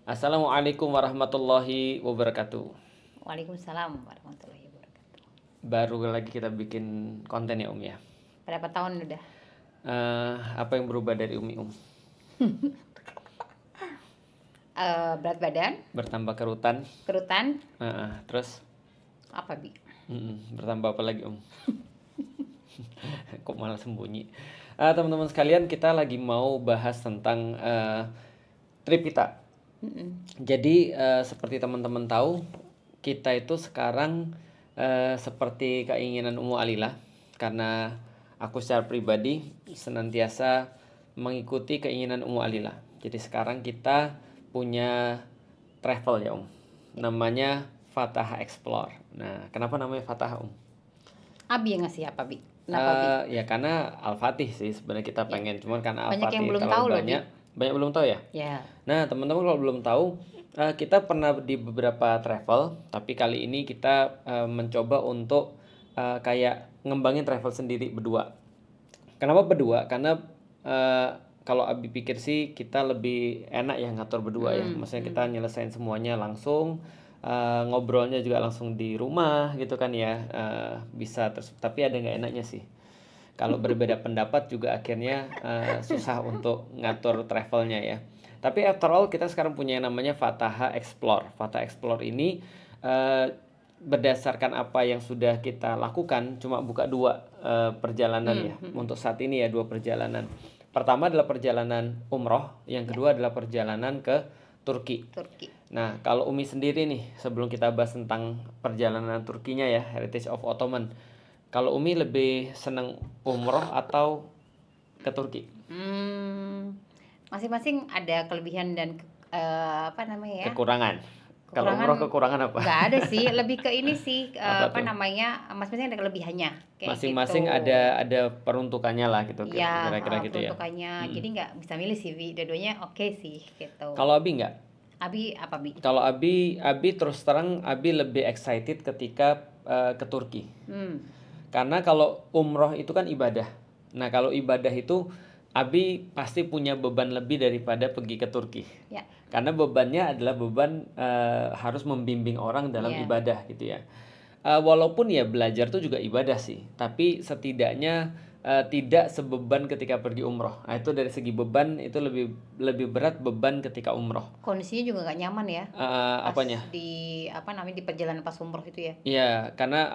Assalamualaikum warahmatullahi wabarakatuh. Waalaikumsalam warahmatullahi wabarakatuh. Baru lagi kita bikin konten ya ya. Berapa tahun udah? Apa yang berubah dari Umi Berat badan, Bertambah kerutan. kerutan, Terus apa Bi? bertambah apa lagi Kok malah sembunyi? Teman-teman sekalian, kita lagi mau bahas tentang Tripita. Jadi seperti teman-teman tahu, kita itu sekarang seperti keinginan Ummu Alila, karena aku secara pribadi senantiasa mengikuti keinginan Ummu Alila. Jadi sekarang kita punya travel ya namanya Fataha Explore. Nah, kenapa namanya Fataha Abi yang ngasih apa Bi? Kenapa Bi? Ya karena Al-Fatih sih sebenarnya kita pengen, cuman karena Banyak yang Al-Fatih belum terlalu tahu loh, banyak, banyak belum tahu ya. Ya. Nah, teman-teman kalau belum tahu, kita pernah di beberapa travel, tapi kali ini kita mencoba untuk kayak ngembangin travel sendiri berdua. Kenapa berdua? Karena kalau Abi pikir sih kita lebih enak ya ngatur berdua ya. Maksudnya kita nyelesain semuanya langsung, ngobrolnya juga langsung di rumah gitu kan ya. Bisa terus, tapi ada nggak enaknya sih. Kalau berbeda pendapat juga akhirnya susah untuk ngatur travelnya ya. Tapi after all kita sekarang punya yang namanya Fataha Explore. Fataha Explore ini berdasarkan apa yang sudah kita lakukan, cuma buka dua perjalanan ya. Untuk saat ini ya, dua perjalanan. Pertama adalah perjalanan umroh, yang kedua adalah perjalanan ke Turki. Nah, kalau Umi sendiri nih, sebelum kita bahas tentang perjalanan Turkinya ya, Heritage of Ottoman, kalau Umi lebih senang umroh atau ke Turki? Masing-masing ada kelebihan dan apa namanya ya? Kekurangan. Kalau umroh kekurangan apa? Nggak ada sih, lebih ke ini sih Apa tuh? namanya? Masing-masing ada kelebihannya. Kayak Masing-masing gitu. ada peruntukannya lah gitu, Ya, kira-kira gitu ya. peruntukannya. Jadi nggak bisa milih sih Bi. Dua-duanya oke sih gitu. Kalau Abi nggak? Abi apa Bi? Kalau Abi terus terang Abi lebih excited ketika ke Turki. Karena kalau umroh itu kan ibadah. Nah, kalau ibadah itu Abi pasti punya beban lebih daripada pergi ke Turki. Ya. Karena bebannya adalah beban harus membimbing orang dalam ibadah gitu ya. Walaupun ya belajar tuh juga ibadah sih, tapi setidaknya tidak sebeban ketika pergi umroh. Nah, itu dari segi beban itu lebih berat beban ketika umroh. Kondisinya juga nggak nyaman ya. Apanya? Di di perjalanan pas umroh itu ya. Iya, karena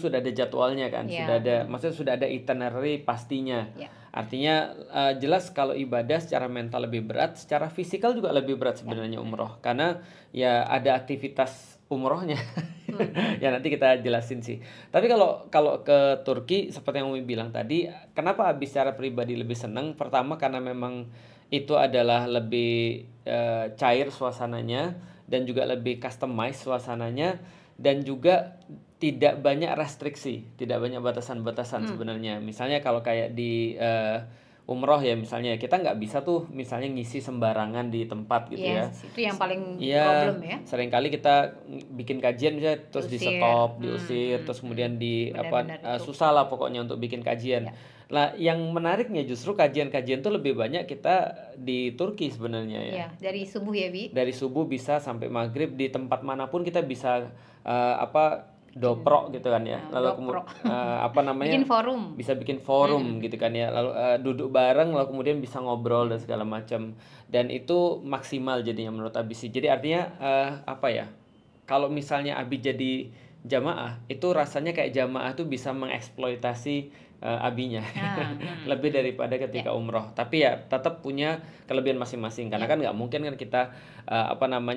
sudah ada jadwalnya kan, Ya. maksudnya sudah ada itinerary pastinya. Ya. Artinya jelas kalau ibadah secara mental lebih berat, secara fisikal juga lebih berat sebenarnya umroh, karena ya ada aktivitas umrohnya. Ya nanti kita jelasin sih. Tapi kalau ke Turki seperti yang Umi bilang tadi, kenapa Abi secara pribadi lebih senang? Pertama karena memang itu adalah lebih cair suasananya dan juga lebih customize suasananya, dan juga tidak banyak restriksi, tidak banyak batasan-batasan sebenarnya. Misalnya kalau kayak di umroh ya, misalnya kita nggak bisa tuh misalnya ngisi sembarangan di tempat gitu ya. Itu yang paling Iya, problem ya. seringkali kita bikin kajian misalnya terus di stop, diusir, terus kemudian Benar-benar itu. susah lah pokoknya untuk bikin kajian. Lah, yang menariknya justru kajian-kajian tuh lebih banyak kita di Turki sebenarnya ya. Ya, dari subuh ya Bi. Dari subuh bisa sampai maghrib di tempat manapun kita bisa doprok gitu kan ya. Lalu apa namanya? Bikin forum. Bisa bikin forum gitu kan ya. Lalu duduk bareng lalu kemudian bisa ngobrol dan segala macam. Dan itu maksimal jadinya menurut Abi sih. Jadi artinya apa ya? Kalau misalnya Abi jadi jamaah, itu rasanya kayak jamaah tuh bisa mengeksploitasi abinya lebih daripada ketika umroh. Tapi ya tetap punya kelebihan masing-masing, karena kan nggak mungkin kan kita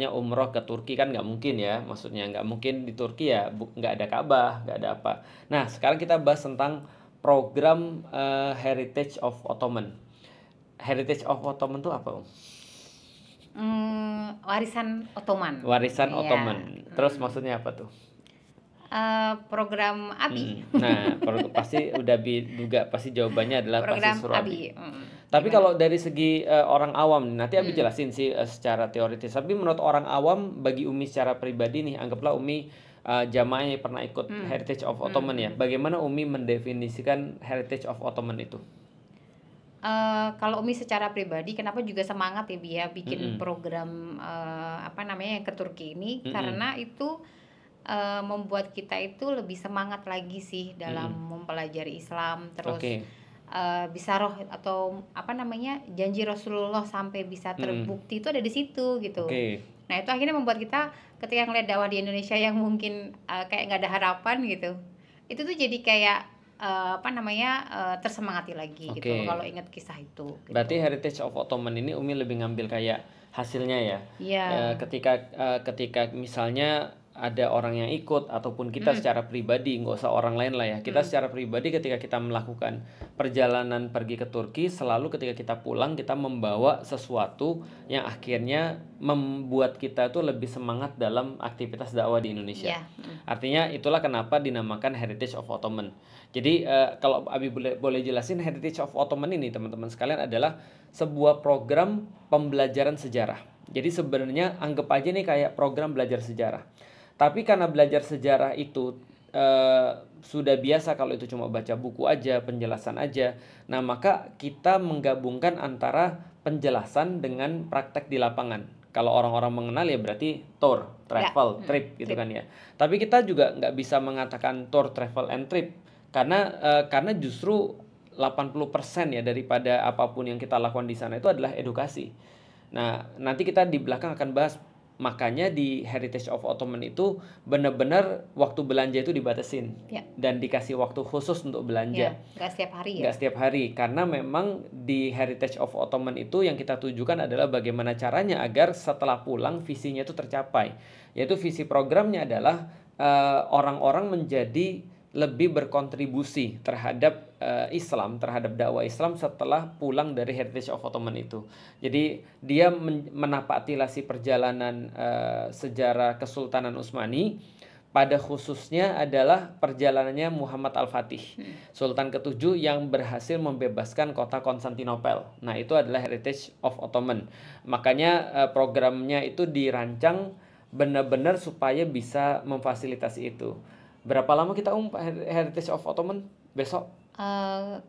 umroh ke Turki kan nggak mungkin ya, maksudnya nggak mungkin di Turki ya nggak ada Ka'bah, nggak ada apa. Nah sekarang kita bahas tentang program Heritage of Ottoman. Heritage of Ottoman itu apa Warisan Ottoman. Warisan Ottoman. Terus maksudnya apa tuh? Program Abi. Nah, pasti udah duga pasti jawabannya adalah program pasti Surabi. Abi. Tapi kalau dari segi orang awam, nanti Abi jelasin sih secara teoritis. Tapi menurut orang awam, bagi Umi secara pribadi nih, anggaplah Umi jamaah yang pernah ikut Heritage of Ottoman ya. Bagaimana Umi mendefinisikan Heritage of Ottoman itu? Kalau Umi secara pribadi, kenapa juga semangat ya Bi ya bikin Mm-mm. program apa namanya yang ke Turki ini, Mm-mm. karena itu membuat kita itu lebih semangat lagi sih dalam Mm-mm. mempelajari Islam, terus Oke. bisa roh atau apa namanya janji Rasulullah sampai bisa Mm-mm. terbukti itu ada di situ gitu. Oke. Nah itu akhirnya membuat kita ketika ngeliat dakwah di Indonesia yang mungkin kayak nggak ada harapan gitu, itu tuh jadi kayak apa namanya tersemangati lagi gitu loh Oke. kalau ingat kisah itu gitu. Berarti Heritage of Ottoman ini Umi lebih ngambil kayak hasilnya ya. Iya. Ketika misalnya ada orang yang ikut ataupun kita Mm, secara pribadi, nggak usah orang lain lah ya. Kita mm, secara pribadi ketika kita melakukan perjalanan pergi ke Turki, selalu ketika kita pulang kita membawa sesuatu yang akhirnya membuat kita tuh lebih semangat dalam aktivitas dakwah di Indonesia. iya. Artinya itulah kenapa dinamakan Heritage of Ottoman. Jadi kalau Abi boleh jelasin, Heritage of Ottoman ini teman-teman sekalian adalah sebuah program pembelajaran sejarah. Jadi sebenarnya anggap aja nih kayak program belajar sejarah. Tapi karena belajar sejarah itu sudah biasa kalau itu cuma baca buku aja, penjelasan aja. Nah, maka kita menggabungkan antara penjelasan dengan praktek di lapangan. Kalau orang-orang mengenal ya berarti tour, Ya. travel, trip gitu Trip. kan ya. Tapi kita juga nggak bisa mengatakan tour, travel, and trip karena justru 80% ya daripada apapun yang kita lakukan di sana itu adalah edukasi. Nah, nanti kita di belakang akan bahas, makanya di Heritage of Ottoman itu benar-benar waktu belanja itu dibatasin Ya. dan dikasih waktu khusus untuk Ya, belanja. nggak setiap hari ya. Nggak setiap hari, karena memang di Heritage of Ottoman itu yang kita tujukan adalah bagaimana caranya agar setelah pulang visinya itu tercapai. Yaitu visi programnya adalah orang-orang menjadi lebih berkontribusi terhadap Islam, terhadap dakwah Islam setelah pulang dari Heritage of Ottoman itu. Jadi dia menapaktilasi perjalanan sejarah Kesultanan Utsmani, pada khususnya adalah perjalanannya Muhammad Al-Fatih, Sultan ke-7 yang berhasil membebaskan kota Konstantinopel. Nah, itu adalah Heritage of Ottoman. Makanya programnya itu dirancang benar-benar supaya bisa memfasilitasi itu. Berapa lama kita Heritage of Ottoman besok?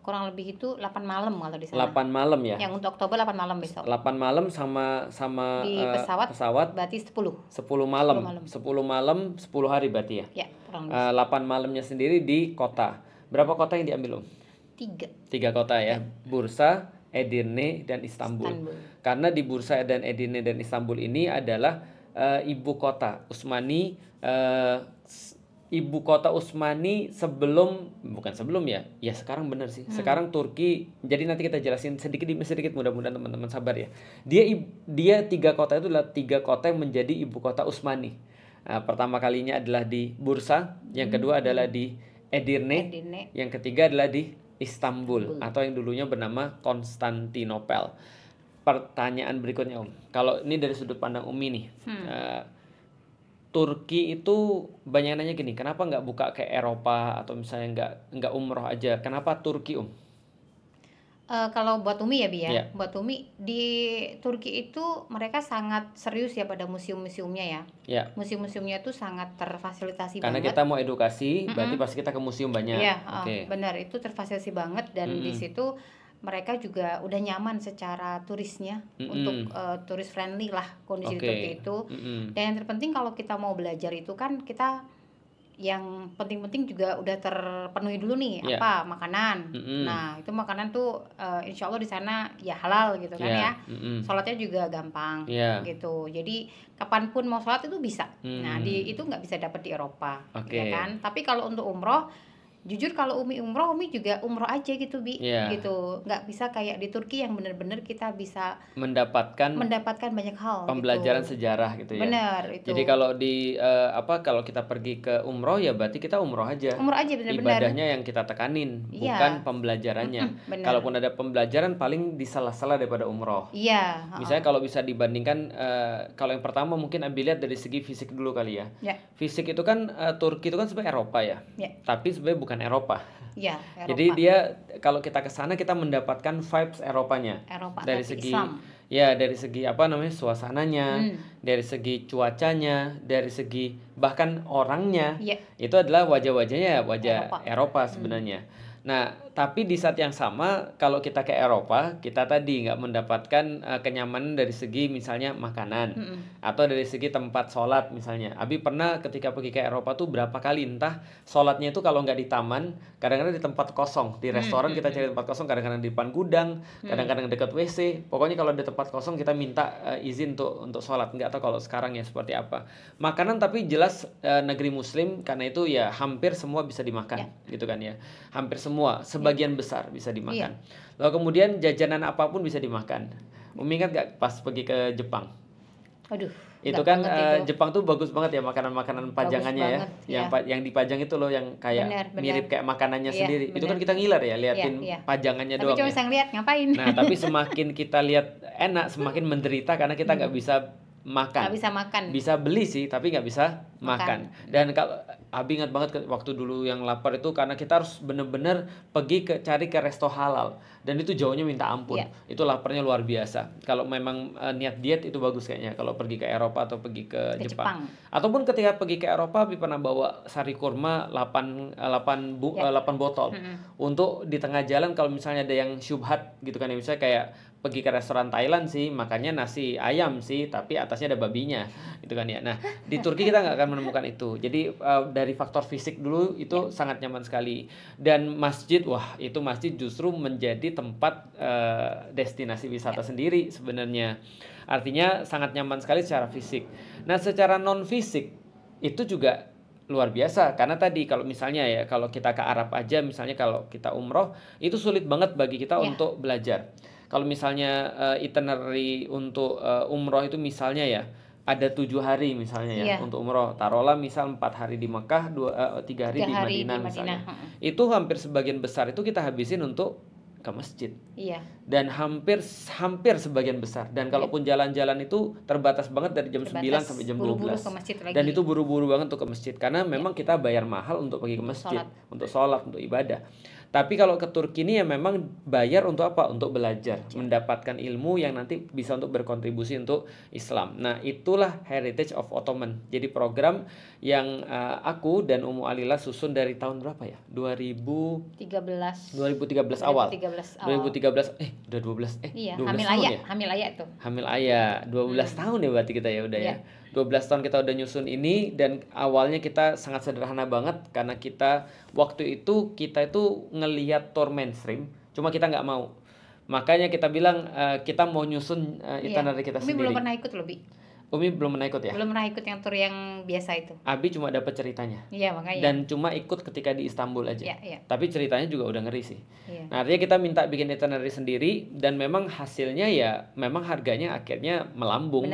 Kurang lebih itu 8 malam kalau di sana. 8 malam ya. Yang untuk Oktober 8 malam besok. 8 malam sama Di pesawat berarti 10. 10 malam. 10 malam. 10 malam 10 hari berarti ya. Ya, kurang lebih. 8 malamnya sendiri di kota. Berapa kota yang diambil, Om? 3. 3 kota ya. Bursa, Edirne, dan Istanbul. Karena di Bursa dan Edirne dan Istanbul ini adalah ibu kota Utsmani, ibu kota Utsmani bukan sebelum ya sekarang benar sih. Sekarang Turki. Jadi nanti kita jelasin sedikit demi sedikit, mudah-mudahan teman-teman sabar ya. Dia 3 kota itu adalah 3 kota yang menjadi ibu kota Utsmani. Pertama kalinya adalah di Bursa, yang kedua adalah di Edirne, yang ketiga adalah di Istanbul atau yang dulunya bernama Konstantinopel. Pertanyaan berikutnya, Om. Kalau ini dari sudut pandang Umi nih, Turki itu banyak nanya gini, kenapa nggak buka ke Eropa atau misalnya nggak umroh aja? Kenapa Turki, Om? Kalau buat Umi ya Bi ya, Ya. buat Umi di Turki itu mereka sangat serius ya pada museum-museumnya ya. Ya. Museum-museumnya itu sangat terfasilitasi Karena banget. kita mau edukasi, berarti pasti kita ke museum banyak. Iya, Oke. benar itu terfasilitasi banget dan di situ mereka juga udah nyaman secara turisnya untuk turis friendly lah kondisi di Turki itu. Dan yang terpenting kalau kita mau belajar itu kan kita yang penting-penting juga udah terpenuhi dulu nih apa makanan. Nah itu makanan tuh insya Allah di sana ya halal gitu kan ya. Sholatnya juga gampang gitu. Jadi kapanpun mau sholat itu bisa. Nah itu nggak bisa dapat di Eropa, ya kan. Tapi kalau untuk umroh, jujur kalau Umi umroh, Umi juga umroh aja gitu Bi, gitu. Nggak bisa kayak di Turki yang bener-bener kita bisa mendapatkan banyak hal. Pembelajaran gitu. sejarah gitu ya. Bener itu. Jadi kalau kalau kita pergi ke umroh ya berarti kita umroh aja. Umroh aja bener-bener. Ibadahnya yang kita tekanin, bukan pembelajarannya. Kalaupun ada pembelajaran paling di sela-sela daripada umroh. Iya. Misalnya kalau bisa dibandingkan, kalau yang pertama mungkin Abi lihat dari segi fisik dulu kali ya. Fisik itu kan Turki itu kan sebenarnya Eropa ya. Tapi sebenarnya bukan Eropa. Iya, Eropa. Jadi dia kalau kita ke sana kita mendapatkan vibes Eropanya. Eropa dari segi Islam. Ya, dari segi suasananya, dari segi cuacanya, dari segi bahkan orangnya. Itu adalah wajah-wajahnya wajah Eropa sebenarnya. Nah, tapi di saat yang sama kalau kita ke Eropa, kita tadi nggak mendapatkan kenyamanan dari segi misalnya makanan atau dari segi tempat sholat misalnya. Abi pernah ketika pergi ke Eropa tuh berapa kali entah sholatnya itu kalau nggak di taman, kadang-kadang di tempat kosong, di restoran kita cari tempat kosong, kadang-kadang di depan gudang, kadang-kadang dekat WC. Pokoknya kalau ada tempat kosong kita minta izin untuk sholat. Nggak tahu kalau sekarang ya seperti apa. Makanan tapi jelas negeri Muslim karena itu ya hampir semua bisa dimakan, gitu kan ya. Hampir semua, sebagian besar bisa dimakan. Lalu kemudian jajanan apapun bisa dimakan. Umi ingat gak pas pergi ke Jepang? Aduh, Itu nggak kan banget itu. Jepang tuh bagus banget ya makanan-makanan pajangannya ya. banget, Yang dipajang itu loh yang kayak Benar. mirip kayak makanannya Iya, sendiri. Itu kan benar. kita ngiler ya liatin Iya. pajangannya Tapi doang cuma ya. bisa ngeliat, ngapain? Nah, tapi semakin kita lihat enak, semakin menderita karena kita nggak bisa makan. Nggak bisa makan. Bisa beli sih, tapi nggak bisa makan. Dan kalau Abi ingat banget waktu dulu yang lapar itu karena kita harus bener-bener pergi cari ke resto halal dan itu jauhnya minta ampun. Itu laparnya luar biasa. Kalau memang niat diet itu bagus kayaknya kalau pergi ke Eropa atau pergi ke Jepang. Ataupun ketika pergi ke Eropa Abi pernah bawa sari kurma 8 botol untuk di tengah jalan kalau misalnya ada yang syubhat gitu kan ya, misalnya kayak pergi ke restoran Thailand sih makannya nasi ayam sih tapi atasnya ada babinya gitu kan ya. Nah di Turki kita nggak akan menemukan itu. Jadi dari faktor fisik dulu itu sangat nyaman sekali. Dan masjid, wah itu masjid justru menjadi tempat destinasi wisata sendiri sebenarnya. Artinya sangat nyaman sekali secara fisik. Nah secara non fisik itu juga luar biasa karena tadi kalau misalnya ya kalau kita ke Arab aja misalnya kalau kita umroh itu sulit banget bagi kita untuk belajar. Kalau misalnya itinerary untuk umroh itu misalnya ya ada 7 hari misalnya ya untuk umroh, taruhlah misal 4 hari di Mekah, 3 hari di Madinah misalnya. Itu hampir sebagian besar itu kita habisin untuk ke masjid. Dan hampir sebagian besar. Dan kalaupun jalan-jalan itu terbatas banget dari jam 9 sampai jam 12. Dan itu buru-buru banget untuk ke masjid karena memang kita bayar mahal untuk pergi ke masjid, untuk sholat, untuk ibadah. Tapi kalau ke Turki ini ya memang bayar untuk apa? Untuk belajar, mendapatkan ilmu yang nanti bisa untuk berkontribusi untuk Islam. Nah, itulah Heritage of Ottoman. Jadi program yang aku dan Ummu Alila susun dari tahun berapa ya? 2013 awal. 2013 udah 12 iya, 12 hamil tahun ayah, ya? Hamil ayah tuh. Hamil ayah 12 tahun ya berarti kita ya udah ya. 12 tahun kita udah nyusun ini dan awalnya kita sangat sederhana banget karena kita waktu itu ngelihat tour mainstream cuma kita nggak mau. Makanya kita bilang kita mau nyusun itinerary kita sendiri. Umi belum pernah ikut loh, Bi. Umi belum pernah ikut ya? Belum pernah ikut yang tour yang biasa itu. Abi cuma dapat ceritanya. Iya, makanya. Dan cuma ikut ketika di Istanbul aja. Iya. Tapi ceritanya juga udah ngeri sih. Nah, artinya kita minta bikin itinerary sendiri dan memang hasilnya ya memang harganya akhirnya melambung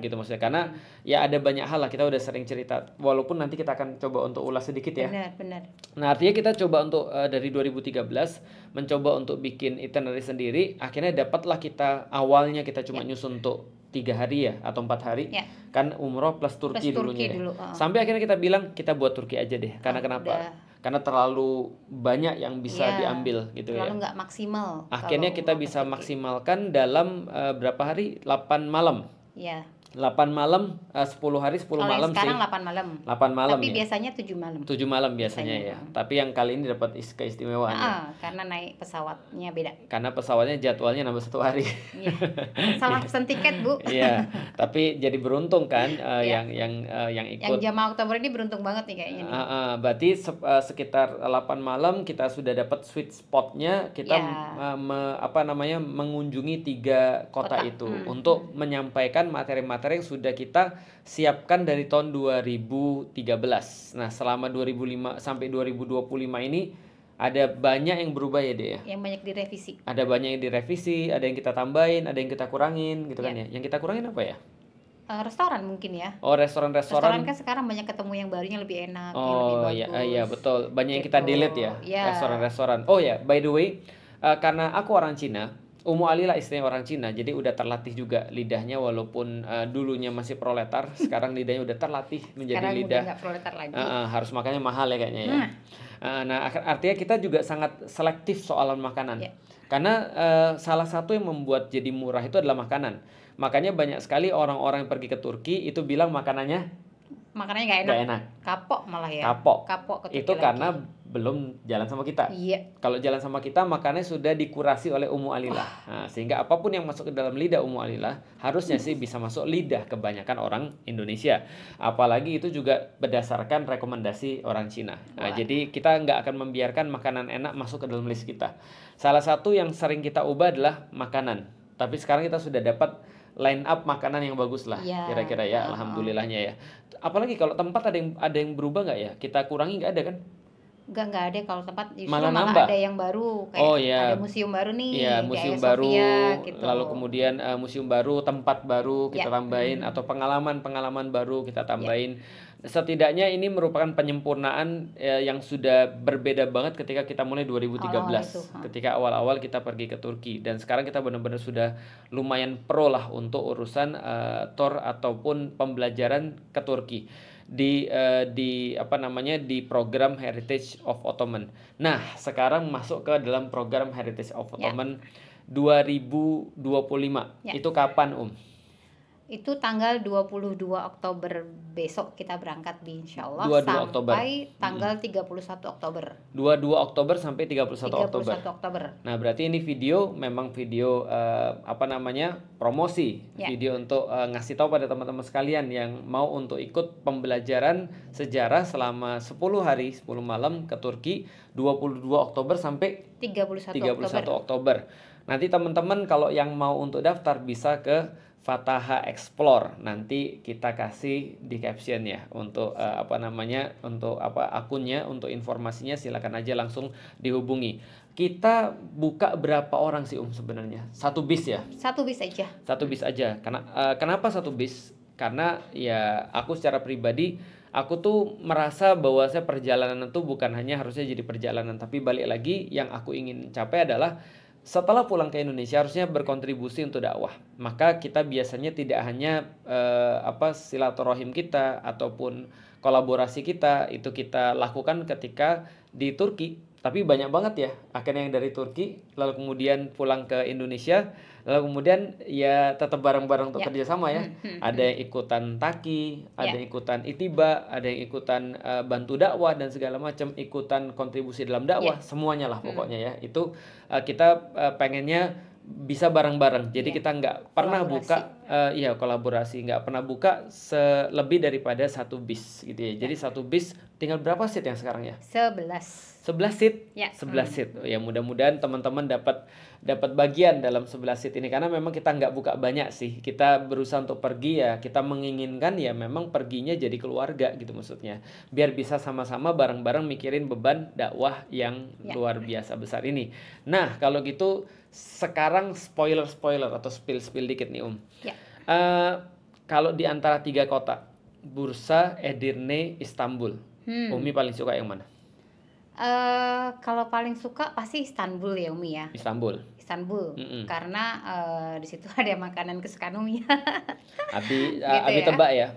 gitu maksudnya karena ya ada banyak hal lah kita udah sering cerita walaupun nanti kita akan coba untuk ulas sedikit ya. Benar. Nah, artinya kita coba untuk dari 2013 mencoba untuk bikin itinerary sendiri, akhirnya dapatlah kita awalnya kita cuma nyusun untuk 3 hari ya atau 4 hari kan umroh plus Turki dulunya dulu. Sampai akhirnya kita bilang kita buat Turki aja deh karena kenapa? Karena terlalu banyak yang bisa diambil gitu terlalu nggak maksimal. Akhirnya kita bisa maksimalkan dalam berapa hari? 8 malam. 8 malam, 10 hari 10 malam sih. Sekarang 8 malam. 8 malam. Tapi biasanya 7 malam. 7 malam biasanya ya. Tapi yang kali ini dapat keistimewaan ya. Karena naik pesawatnya beda. Karena pesawatnya jadwalnya nambah 1 hari. Salah pesen tiket, Bu. Iya, tapi jadi beruntung kan yang ikut. Yang jamaah Oktober ini beruntung banget nih kayaknya nih. Berarti sekitar 8 malam kita sudah dapat sweet spotnya kita mengunjungi 3 kota itu untuk menyampaikan materi-materi yang sudah kita siapkan dari tahun 2013. Nah, selama 2005 sampai 2025 ini ada banyak yang berubah ya, Dek ya. Yang banyak direvisi. Ada banyak yang direvisi, ada yang kita tambahin, ada yang kita kurangin gitu kan ya. Yang kita kurangin apa ya? Restoran mungkin ya. Oh, restoran-restoran. Restoran kan sekarang banyak ketemu yang barunya lebih enak, yang lebih bagus. Iya betul. Banyak yang kita delete ya. Restoran-restoran. Oh ya, by the way, karena aku orang Cina, Ummu Alila istrinya orang Cina, jadi udah terlatih juga lidahnya walaupun dulunya masih proletar, sekarang lidahnya udah terlatih menjadi sekarang lidah. Udah nggak proletar lagi. Harus makannya mahal ya kayaknya ya. Nah, artinya kita juga sangat selektif soalan makanan. Karena salah satu yang membuat jadi murah itu adalah makanan. Makanya banyak sekali orang-orang yang pergi ke Turki itu bilang makanannya nggak enak. Kapok malah ya. Kapok. Ke Turki itu karena belum jalan sama kita. Iya. Kalau jalan sama kita, makannya sudah dikurasi oleh Ummu Alilah. Nah, sehingga apapun yang masuk ke dalam lidah Ummu Alilah harusnya sih bisa masuk lidah kebanyakan orang Indonesia. Apalagi itu juga berdasarkan rekomendasi orang Cina. Nah, jadi kita nggak akan membiarkan makanan enak masuk ke dalam list kita. Salah satu yang sering kita ubah adalah makanan. Tapi sekarang kita sudah dapat line up makanan yang bagus lah, kira-kira ya, alhamdulillahnya ya. Apalagi kalau tempat ada yang berubah nggak ya? Kita kurangi nggak ada kan? Nggak ada kalau tempat, justru Malah malah nambah. ada yang baru, kayak ada museum baru nih, Iya, di museum Hagia baru, Sophia, gitu. lalu kemudian museum baru, tempat baru kita tambahin, atau pengalaman-pengalaman baru kita tambahin. Setidaknya ini merupakan penyempurnaan yang sudah berbeda banget ketika kita mulai 2013, ketika awal-awal kita pergi ke Turki, dan sekarang kita benar-benar sudah lumayan pro lah untuk urusan tour ataupun pembelajaran ke Turki di program Heritage of Ottoman. Nah, sekarang masuk ke dalam program Heritage of Ottoman 2025. Itu kapan, Itu tanggal 22 Oktober besok kita berangkat di insyaallah 22 Oktober. Sampai tanggal 31 Oktober. 22 Oktober sampai 31 Oktober. Nah, berarti ini video memang video promosi, video untuk ngasih tahu pada teman-teman sekalian yang mau untuk ikut pembelajaran sejarah selama 10 hari 10 malam ke Turki 22 Oktober sampai 31 Oktober. Nanti teman-teman kalau yang mau untuk daftar bisa ke Fataha Explore, nanti kita kasih di caption ya untuk akunnya, untuk informasinya silakan aja langsung dihubungi. Kita buka berapa orang sih sebenarnya? Satu bis ya? Satu bis aja. Satu bis aja. Kenapa satu bis? Karena ya aku secara pribadi aku tuh merasa bahwa perjalanan itu bukan hanya harusnya jadi perjalanan, tapi balik lagi yang aku ingin capai adalah setelah pulang ke Indonesia harusnya berkontribusi untuk dakwah. Maka kita biasanya tidak hanya silaturahim kita ataupun kolaborasi kita itu kita lakukan ketika di Turki, tapi banyak banget ya akhirnya yang dari Turki lalu kemudian pulang ke Indonesia, lalu kemudian ya tetap bareng-bareng untuk kerjasama ya. Ada yang ikutan taki, ada yang ikutan itiba, ada yang ikutan bantu dakwah dan segala macam, ikutan kontribusi dalam dakwah, semuanya lah pokoknya ya. Itu kita pengennya bisa bareng-bareng. Jadi kita nggak pernah kolaborasi, nggak pernah buka lebih daripada satu bis gitu ya. Jadi satu bis tinggal berapa seat yang sekarang ya? 11 seat. 11 seat. Ya mudah-mudahan teman-teman dapat bagian dalam 11 seat ini, karena memang kita nggak buka banyak sih. Kita berusaha untuk pergi ya, kita menginginkan ya memang perginya jadi keluarga gitu maksudnya. Biar bisa sama-sama bareng-bareng mikirin beban dakwah yang luar biasa besar ini. Nah, kalau gitu sekarang spoiler atau spill dikit nih kalau di antara 3 kota, Bursa, Edirne, Istanbul, Umi paling suka yang mana? Kalau paling suka pasti Istanbul ya Umi ya. Istanbul. Karena di situ ada makanan kesukaan Umi. Abi gitu tebak ya.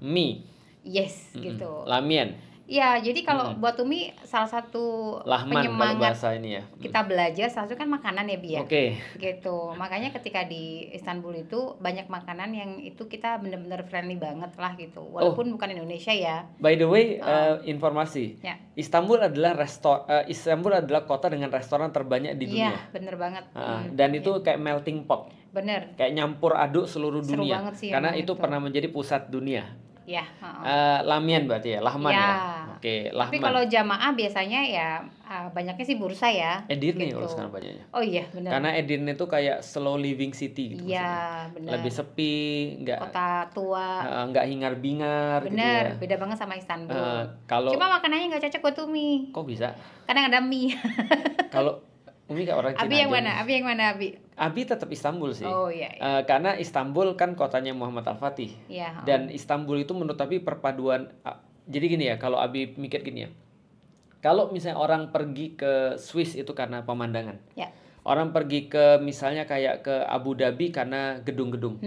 Mie. Yes, gitu. Lamian. Ya, jadi kalau buat Umi salah satu Lahman penyemangat bahasa ini ya. Kita belajar salah satu kan makanan ya Bi ya. Oke. Gitu. Makanya ketika di Istanbul itu banyak makanan yang itu kita benar-benar friendly banget lah gitu. Walaupun bukan Indonesia ya. By the way, informasi. Istanbul adalah kota dengan restoran terbanyak di dunia. Iya, bener banget. Dan itu kayak melting pot. Bener. Kayak nyampur aduk seluruh Seru dunia. Banget sih, karena itu pernah menjadi pusat dunia. Ya. Lamian berarti ya, Lahman ya. Oke, Lahman. Tapi kalau jamaah biasanya ya banyaknya sih Bursa ya. Edirne kalau sekarang banyaknya. Oh iya, benar. Karena Edirne itu kayak slow living city gitu. Iya, benar. Lebih sepi, nggak kota tua. Nggak hingar-bingar gitu ya. ya. Beda banget sama Istanbul. Cuma makanannya nggak cocok buat Umi. Kok bisa? Kadang ada mie. Kalau Umi kayak orang Cina. Abi yang mana? Abi tetap Istanbul sih. Oh iya. Karena Istanbul kan kotanya Muhammad Al-Fatih. Iya. Dan Istanbul itu menurut Abi perpaduan. Jadi gini ya, kalau Abi mikir gini ya. Kalau misalnya orang pergi ke Swiss itu karena pemandangan. Ya. Orang pergi ke misalnya kayak ke Abu Dhabi karena gedung-gedung.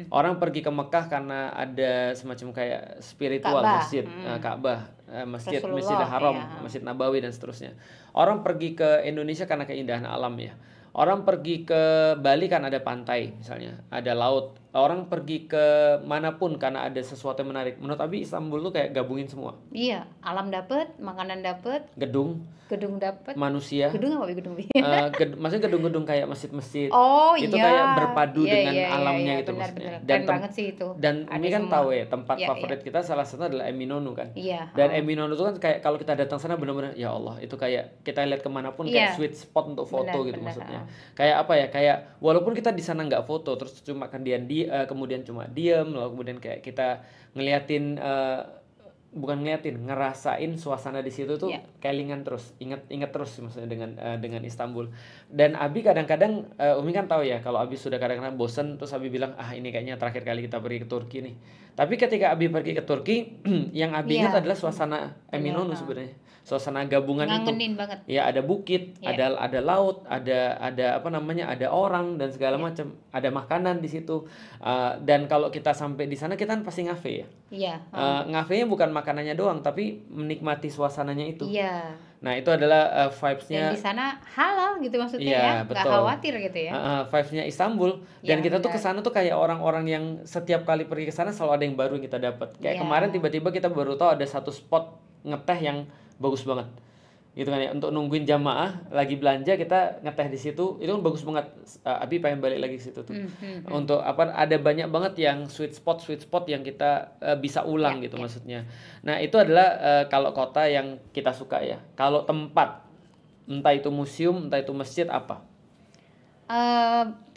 Orang pergi ke Mekah karena ada semacam kayak spiritual masjid, Ka'bah, Masjidil Haram, Masjid Nabawi dan seterusnya. Orang pergi ke Indonesia karena keindahan alam ya. Orang pergi ke Bali kan ada pantai misalnya, ada laut, orang pergi ke manapun karena ada sesuatu yang menarik. Menurut Abi Istanbul tuh kayak gabungin semua. Iya, alam dapet, makanan dapet, Gedung, dapet. manusia. Gedung apa gedung? Maksudnya gedung-gedung kayak masjid-masjid. Oh Itu iya. kayak berpadu Iya, dengan iya, iya, alamnya iya, itu benar, maksudnya. benar. Keren banget sih itu. Dan Ada ini kan semua. tahu ya tempat Iya, favorit kita salah satu adalah Eminonu kan. Iya. Dan Eminonu itu kan kayak kalau kita datang sana benar-benar ya Allah itu kayak kita lihat kemanapun kayak Iya. sweet spot untuk foto Benar, gitu benar, maksudnya. Kayak apa ya? Kayak walaupun kita di sana nggak foto terus cuma kemudian cuma diem lalu kemudian kayak kita ngeliatin ngerasain suasana di situ tuh Iya. kelingan terus, ingat terus maksudnya dengan Istanbul. Dan Abi kadang-kadang Umi kan tahu ya kalau Abi sudah kadang-kadang bosen terus Abi bilang ini kayaknya terakhir kali kita pergi ke Turki nih. Tapi ketika Abi pergi ke Turki yang Abi Iya. ingat adalah suasana Eminonu sebenarnya. Suasana gabungan itu. Ngangenin banget. Ya ada bukit, Iya. ada laut, ada ada orang dan segala macam, ada makanan di situ. Dan kalau kita sampai di sana kita kan pasti ngafe ya. Iya. Ngafenya bukan makanannya doang tapi menikmati suasananya itu. Iya. Nah, itu adalah Dan vibes-nya. di sana halal gitu maksudnya Iya, ya, nggak betul. khawatir gitu ya. Vibes-nya Istanbul. Dan Iya, kita tuh benar. kesana tuh kayak orang-orang yang setiap kali pergi ke sana selalu ada yang baru yang kita dapat. Kayak Iya. kemarin tiba-tiba kita baru tahu ada satu spot ngeteh yang bagus banget. Gitu kan ya, untuk nungguin jamaah lagi belanja kita ngeteh di situ itu kan bagus banget. Abi pengen balik lagi ke situ tuh. Untuk ada banyak banget yang sweet spot yang kita bisa ulang gitu maksudnya. Nah, itu adalah kalau kota yang kita suka ya. Kalau tempat entah itu museum, entah itu masjid apa?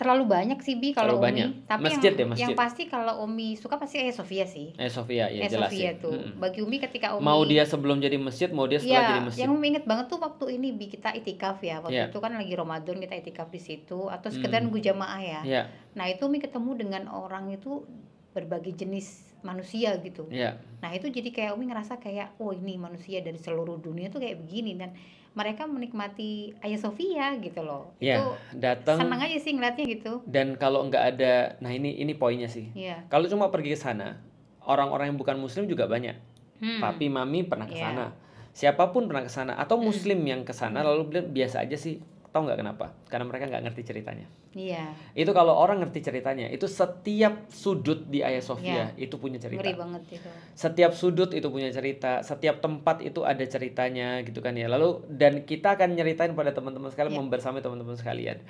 Terlalu banyak sih Bi kalau Terlalu banyak. Umi. Tapi Masjid ya, yang masjid. pasti kalau Umi suka pasti Hagia Sophia sih. Sofia ya Hagia jelas Sophia ya. tuh. Bagi Umi ketika Umi Mau dia sebelum jadi masjid, mau dia setelah jadi Iya, masjid. yang Umi inget banget tuh waktu ini Bi kita itikaf ya. Waktu Iya. itu kan lagi Ramadan kita itikaf di situ atau sekedar nunggu jamaah ya. Iya. Nah, itu Umi ketemu dengan orang itu berbagai jenis manusia gitu. Iya. Nah, itu jadi kayak Umi ngerasa kayak oh ini manusia dari seluruh dunia tuh kayak begini dan mereka menikmati Hagia Sophia gitu loh. Iya, Itu datang senang aja sih ngeliatnya gitu. dan kalau nggak ada, nah ini poinnya sih. Iya. Kalau cuma pergi ke sana, orang-orang yang bukan muslim juga banyak. Papi, mami pernah ke Iya. sana. Siapapun pernah ke sana atau muslim yang ke sana lalu bilang biasa aja sih. Tahu nggak kenapa? Karena mereka nggak ngerti ceritanya. Iya. Itu kalau orang ngerti ceritanya, itu setiap sudut di Hagia Sophia itu punya cerita. Ngeri banget itu. Setiap sudut itu punya cerita, setiap tempat itu ada ceritanya gitu kan ya. Lalu dan kita akan nyeritain pada teman-teman sekalian, membersamai teman-teman sekalian.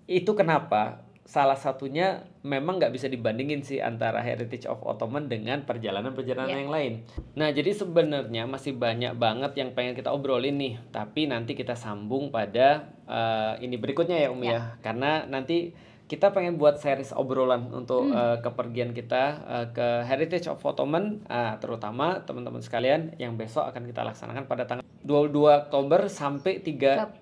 Itu kenapa? Salah satunya memang nggak bisa dibandingin sih antara Heritage of Ottoman dengan perjalanan-perjalanan yang lain. Nah, jadi sebenarnya masih banyak banget yang pengen kita obrolin nih, tapi nanti kita sambung pada ini berikutnya ya Umi ya. Karena nanti kita pengen buat series obrolan untuk kepergian kita ke Heritage of Ottoman, terutama teman-teman sekalian yang besok akan kita laksanakan pada tanggal 22 Oktober sampai 31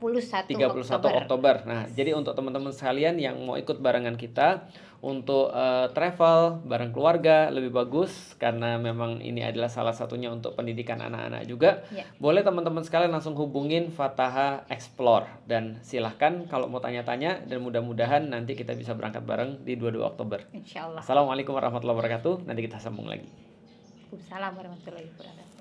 Oktober. Nah, jadi untuk teman-teman sekalian yang mau ikut barengan kita untuk travel bareng keluarga lebih bagus karena memang ini adalah salah satunya untuk pendidikan anak-anak juga. Boleh teman-teman sekalian langsung hubungin Fataha Explore dan silahkan kalau mau tanya-tanya dan mudah-mudahan nanti kita bisa berangkat bareng di 22 Oktober. Insyaallah. Assalamualaikum warahmatullahi wabarakatuh. Nanti kita sambung lagi. Waalaikumsalam warahmatullahi wabarakatuh.